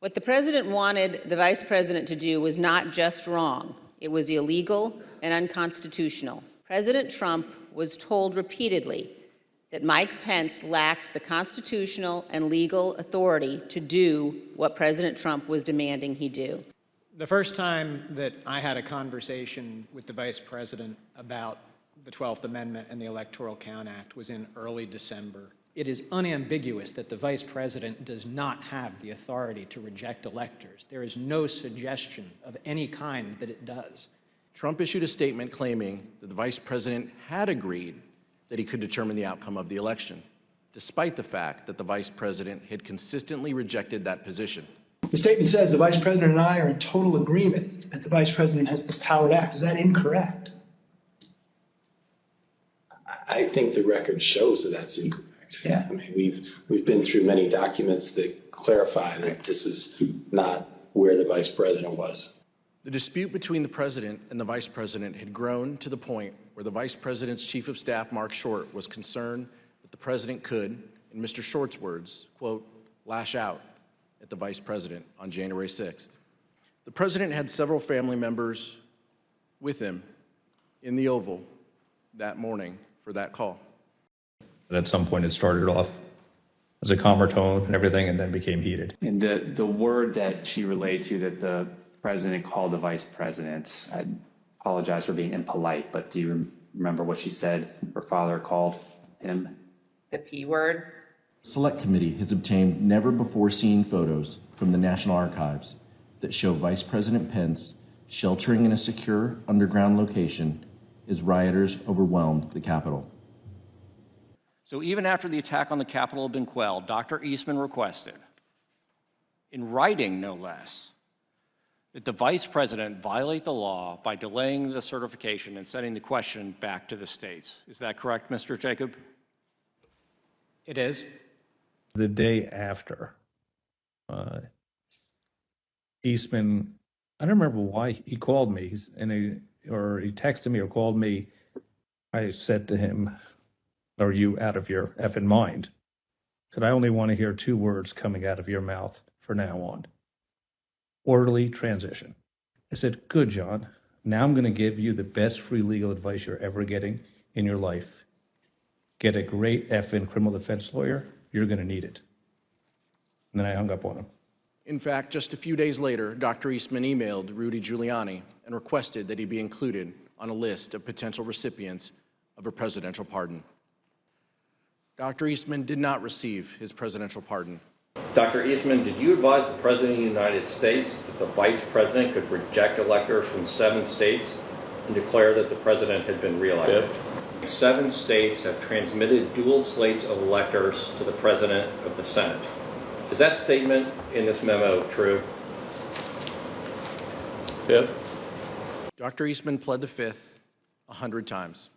What the president wanted the vice president to do was not just wrong. It was illegal and unconstitutional. President Trump was told repeatedly that Mike Pence lacked the constitutional and legal authority to do what President Trump was demanding he do. The first time that I had a conversation with the vice president about the 12th Amendment and the Electoral Count Act was in early December. It is unambiguous that the vice president does not have the authority to reject electors. There is no suggestion of any kind that it does. Trump issued a statement claiming that the vice president had agreed that he could determine the outcome of the election, despite the fact that the vice president had consistently rejected that position. The statement says the vice president and I are in total agreement that the vice president has the power to act. Is that incorrect? I think the record shows that that's incorrect. Yeah. I mean, we've been through many documents that clarify that this is not where the vice president was. The dispute between the president and the vice president had grown to the point where the vice president's chief of staff, Mark Short, was concerned that the president could, in Mr. Short's words, quote, lash out at the vice president on January 6th. The president had several family members with him in the Oval that morning for that call. But at some point it started off as a calmer tone and everything, and then became heated. And the word that she relayed to that the president called the vice president, I apologize for being impolite, but do you remember what she said her father called him? The P word. Select Committee has obtained never-before-seen photos from the National Archives that show Vice President Pence sheltering in a secure underground location as rioters overwhelmed the Capitol. So even after the attack on the Capitol had been quelled, Dr. Eastman requested, in writing no less, that the vice president violate the law by delaying the certification and sending the question back to the states. Is that correct, Mr. Jacob? It is. The day after, Eastman, I don't remember why he called me, or he texted me or called me. I said to him, "Are you out of your effing mind?" I said, "I only want to hear two words coming out of your mouth from now on. Orderly transition." I said, "Good, John. Now I'm going to give you the best free legal advice you're ever getting in your life. Get a great effing criminal defense lawyer. You're going to need it." And then I hung up on him. In fact, just a few days later, Dr. Eastman emailed Rudy Giuliani and requested that he be included on a list of potential recipients of a presidential pardon. Dr. Eastman did not receive his presidential pardon. Dr. Eastman, did you advise the President of the United States that the Vice President could reject electors from 7 states and declare that the President had been reelected? 7 states have transmitted dual slates of electors to the President of the Senate. Is that statement in this memo true? Dr. Eastman pled the fifth 100 times.